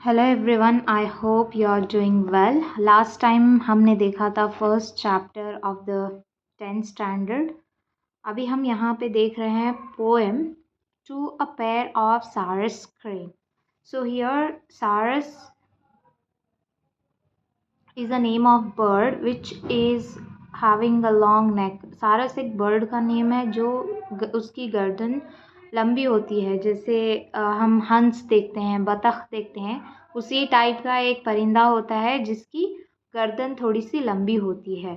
Hello everyone, I hope you are doing well. Last time हमने देखा था first chapter of the 10th standard. अभी हम यहाँ पे देख रहे हैं poem to a pair of sarus crane. So here sarus is a name of bird which is having a long neck. Sarus एक बर्ड का नेम है जो उसकी गर्दन लंबी होती है। जैसे हम हंस देखते हैं, बतख देखते हैं, उसी टाइप का एक परिंदा होता है जिसकी गर्दन थोड़ी सी लंबी होती है।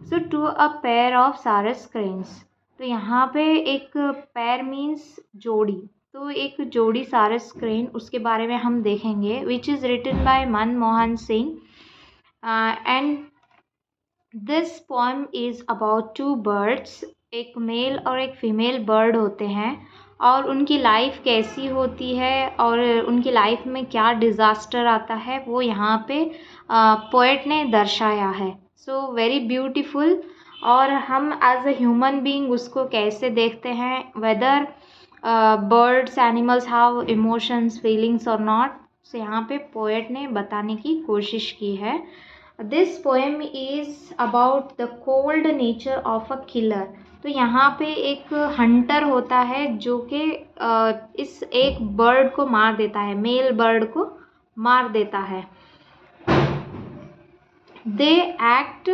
सो टू अ पेयर ऑफ सारस क्रेन्स, तो यहाँ पे एक पेयर मीन्स जोड़ी, तो एक जोड़ी सारस क्रेन उसके बारे में हम देखेंगे, which is written by Manmohan Singh. And this poem is about two birds. एक मेल और एक फीमेल बर्ड होते हैं और उनकी लाइफ कैसी होती है और उनकी लाइफ में क्या डिज़ास्टर आता है वो यहाँ पे पोएट ने दर्शाया है। So very beautiful. और हम एज अ ह्यूमन बीइंग उसको कैसे देखते हैं, whether birds animals have emotions feelings और नॉट। सो यहाँ पे पोएट ने बताने की कोशिश की है। This poem is about the cold nature of a killer. तो यहाँ पे एक हंटर होता है जो कि इस एक बर्ड को मार देता है, मेल बर्ड को मार देता है। They act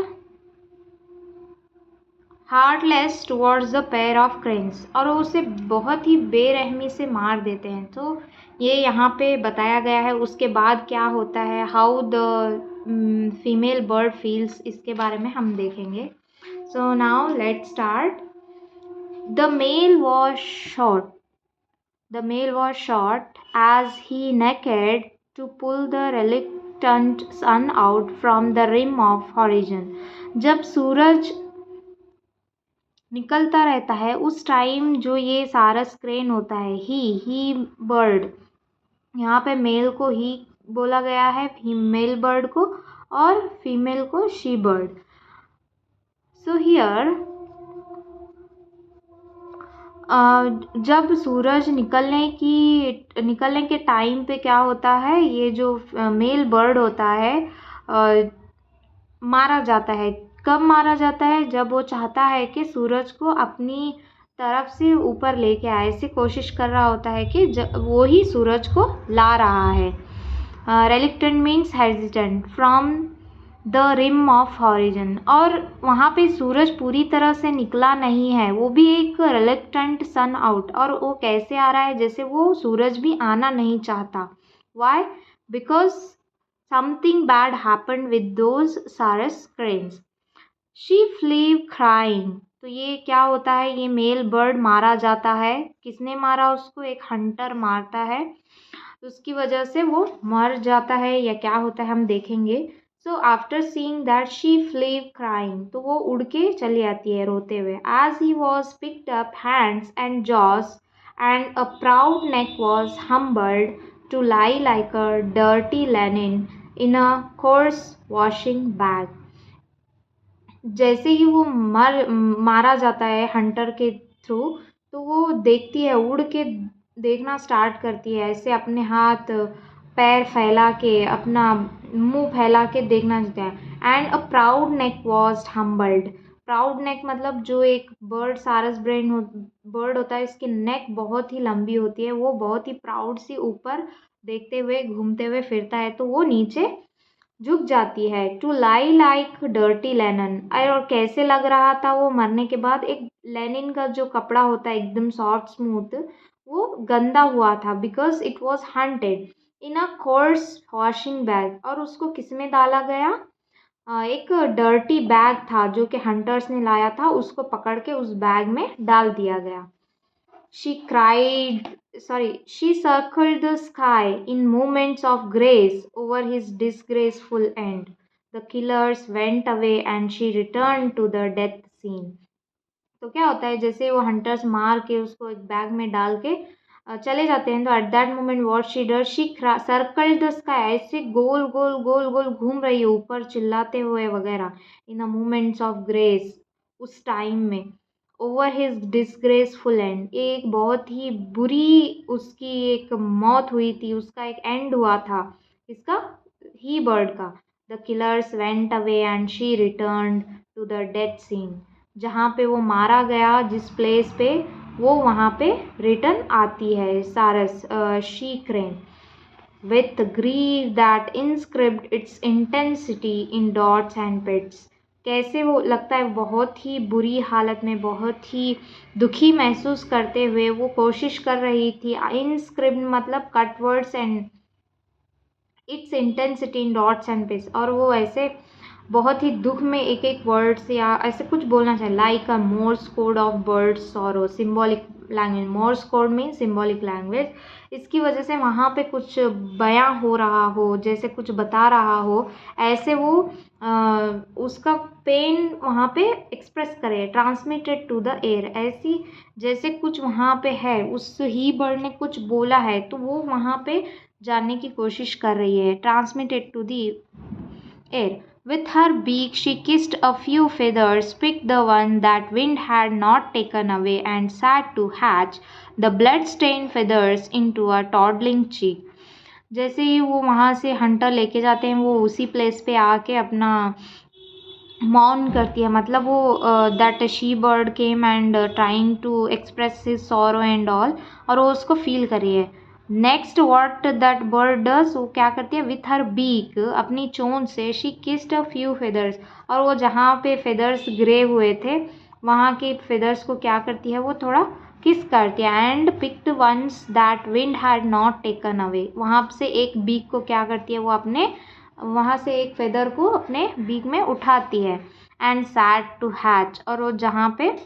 heartless towards the pair of cranes, और वो उसे बहुत ही बेरहमी से मार देते हैं। तो ये यहाँ पे बताया गया है। उसके बाद क्या होता है, how the female bird feels, इसके बारे में हम देखेंगे। So now let's start. The male was shot The male was shot as he naked to pull the reluctant sun out from the rim of horizon. जब सूरज निकलता रहता है उस टाइम जो ये सारस क्रेन होता है, ही बर्ड, यहाँ पे मेल को ही बोला गया है, मेल बर्ड को, और फीमेल को शी बर्ड। सो हियर जब सूरज निकलने के टाइम पे क्या होता है, ये जो मेल बर्ड होता है मारा जाता है। कब मारा जाता है, जब वो चाहता है कि सूरज को अपनी तरफ से ऊपर लेके आए, ऐसे कोशिश कर रहा होता है कि वो ही सूरज को ला रहा है। Reluctant means hesitant from the rim of horizon, और वहाँ पे सूरज पूरी तरह से निकला नहीं है, वो भी एक रिलेक्टेंट सन आउट। और वो कैसे आ रहा है, जैसे वो सूरज भी आना नहीं चाहता। Why? Because something bad happened with those sarus cranes. She flew crying, तो ये क्या होता है, ये मेल बर्ड मारा जाता है। किसने मारा उसको? एक हंटर मारता है, उसकी वजह से वो मर जाता है या क्या होता है हम देखेंगे। So after seeing that she flew crying, तो वो उड़ के चली आती है रोते हुए। As he was picked up hands and jaws and a proud neck was humbled to lie like a dirty linen in a coarse washing bag. जैसे ही वो मारा जाता है हंटर के थ्रू, तो वो देखती है, उड़ के देखना स्टार्ट करती है, ऐसे अपने हाथ पैर फैला के, अपना मुंह फैला के देखना चाहता है। And a proud neck was humbled. Proud neck मतलब जो एक बर्ड सारस बर्ड होता है, इसकी नेक बहुत ही लंबी होती है, वो बहुत ही प्राउड सी ऊपर देखते हुए घूमते हुए फिरता है, तो वो नीचे झुक जाती है। To lie like dirty linen, और कैसे लग रहा था वो मरने के बाद, एक लेनिन का जो कपड़ा होता है एकदम सॉफ्ट स्मूथ, वो गंदा हुआ था। Because it was hunted in a coarse washing bag, और उसको किस में डाला गया? एक डर्टी बैग था जो कि हंटर्स ने लाया था, उसको पकड़ के उस बैग में डाल दिया गया। She circled the sky in moments of grace over his disgraceful end. The killers went away and she returned to the death scene. तो क्या होता है, जैसे वो हंटर्स मार के उसको एक बैग में डाल के चले जाते हैं, तो at that moment what she does, she circled the sky, ऐसे गोल गोल गोल गोल घूम रही है ऊपर चिल्लाते हुए वगैरह, in the moments of grace, उस टाइम में। ओवर हिज डिसग्रेसफुल एंड, एक बहुत ही बुरी उसकी एक मौत हुई थी, उसका एक एंड हुआ था। इसका, ही बर्ड का। The killers went away and she return to the dead scene. जहाँ पे वो मारा गया, जिस प्लेस पे, वो वहाँ पे रिटर्न आती है सारस, she crane, with grief that inscribed its intensity in dots and pits। कैसे वो लगता है बहुत ही बुरी हालत में, बहुत ही दुखी महसूस करते हुए वो कोशिश कर रही थी। inscribed मतलब cut words and its intensity in dots and pits, और वो ऐसे बहुत ही दुख में एक एक वर्ड्स या ऐसे कुछ बोलना चाहिए, like a Morse code of birds sorrow, symbolic language. Morse code mean symbolic language. इसकी वजह से वहाँ पे कुछ बयां हो रहा हो, जैसे कुछ बता रहा हो, ऐसे वो उसका पेन वहाँ पे एक्सप्रेस करे, ट्रांसमिटेड टू द एयर, ऐसी जैसे कुछ वहाँ पे है, उस ही बर्ड ने कुछ बोला है तो वो वहाँ पे जानने की कोशिश कर रही है, transmitted to the air. With her beak she kissed a few feathers, picked the one that wind had not taken away, and sat to hatch the blood-stained feathers into a toddling cheek। जैसे ही वो वहाँ से Hunter लेके जाते हैं, वो उसी प्लेस पे आके अपना मौन करती है, मतलब वो that she bird came and trying to express his sorrow and all, और वो उसको फील कर रही है। Next what that bird does, वो क्या करती है, विथ हर बीक, अपनी चोंच से, she kissed a few feathers, और वो जहाँ पे फेदर्स गिरे हुए थे वहाँ के फेदर्स को क्या करती है, वो थोड़ा किस करती है। And picked once that wind had not taken away, वहाँ से एक बीक को क्या करती है, वो अपने वहाँ से एक फेदर को अपने बीक में उठाती है। एंड सैट टू हैच, और वो जहाँ पे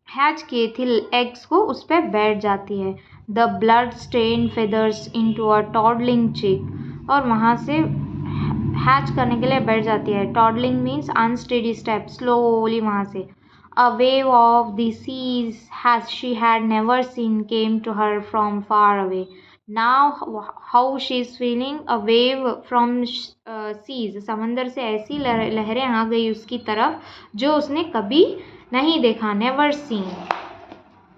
हैच किए थे एग्स को, उस पर बैठ जाती है। The blood stain feathers into a toddling chick, और वहाँ से हैच करने के लिए बैठ जाती है। Toddling means unsteady step, slowly वहाँ से। A wave of the seas has she had never seen came to her from far away. Now how she is feeling, a wave from seas, समंदर से ऐसी लहरें आ गई उसकी तरफ जो उसने कभी नहीं देखा, never seen.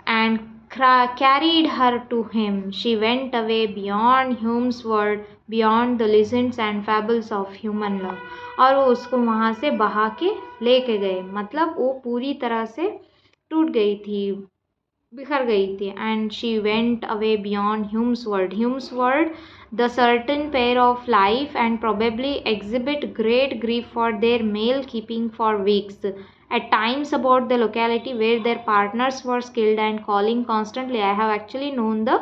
And carried her to him. She went away beyond Hume's world, beyond the legends and fables of human love। और वो उसको वहाँ से बहा के लेके गए, मतलब वो पूरी तरह से टूट गई थी, बिखर गई थी। And she went away beyond Hume's world. Hume's world, the certain pair of life and probably exhibit great grief for their male keeping for weeks at times about the locality where their partners were killed and calling constantly। I have actually known the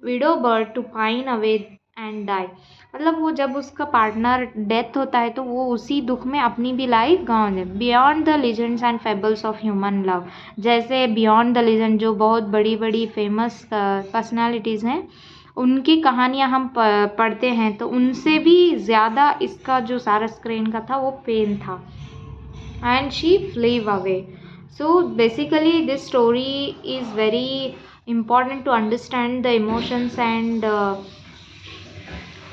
widow bird to pine away and die। मतलब वो जब उसका partner death होता है तो वो उसी दुख में अपनी भी लाइफ गंवा दे। Beyond the legends and fables of human love, जैसे बियॉन्ड द लीजेंड, जो बहुत बड़ी बड़ी फेमस पर्सनालिटीज़ हैं, उनकी कहानियाँ हम पढ़ते हैं तो उनसे भी ज़्यादा इसका जो सारस क्रेन का था वो पेन था। And she flew away. So basically this story is very important to understand the emotions and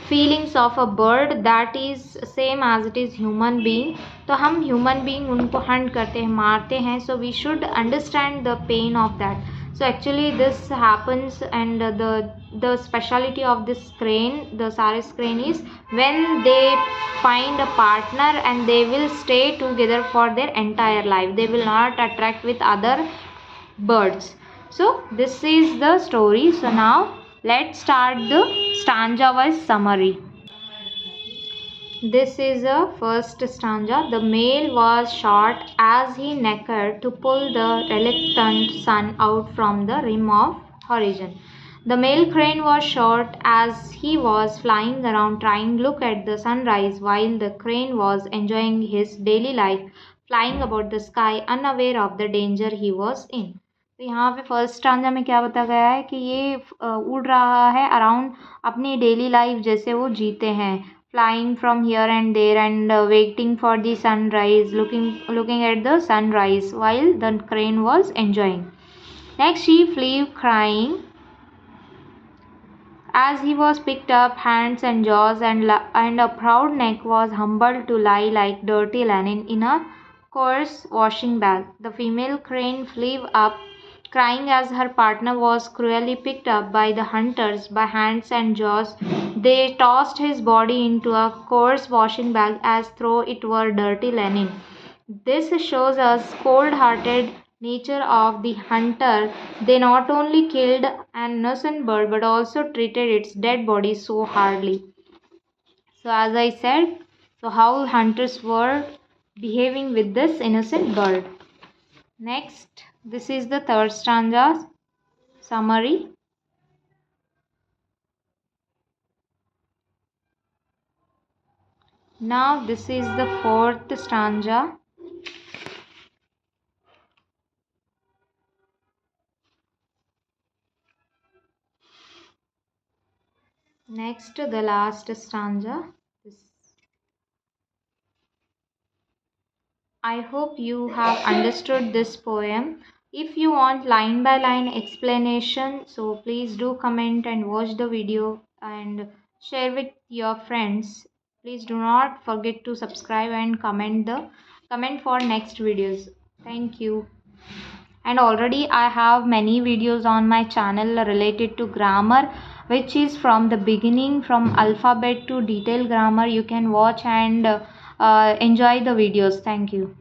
feelings of a bird that is same as it is human being। तो हम human being उनको hunt करते हैं, मारते हैं, so we should understand the pain of that। So actually this happens, and the speciality of this crane, the saris crane, is when they find a partner and they will stay together for their entire life, they will not attract with other birds। So this is the story। So now let's start the stanza wise summary। This is a first stanza। The male was shot as he necked to pull the reluctant sun out from the rim of horizon। The male crane was shot as he was flying around trying to look at the sunrise while the crane was enjoying his daily life, flying about the sky unaware of the danger he was in। तो यहाँ पे first stanza में क्या बताया गया है कि ये उड़ रहा है अराउंड अपनी डेली लाइफ जैसे वो जीते हैं, flying from here and there and waiting for the sunrise, looking at the sunrise while the crane was enjoying. Next she flew crying as he was picked up hands and jaws, and a proud neck was humbled to lie like dirty linen in a coarse washing bag। The female crane flew up Crying as her partner was cruelly picked up by the hunters by hands and jaws, they tossed his body into a coarse washing bag as though it were dirty linen. This shows us cold-hearted nature of the hunter. They not only killed an innocent bird but also treated its dead body so hardly. So as I said, so how hunters were behaving with this innocent bird. Next, this is the third stanza summary. Now this is the fourth stanza. Next, the last stanza. I hope you have understood this poem. If you want line by line explanation, so please do comment and watch the video and share with your friends. Please do not forget to subscribe and comment for next videos. Thank you. And already I have many videos on my channel related to grammar, which is from the beginning, from alphabet to detailed grammar. You can watch and enjoy the videos. Thank you.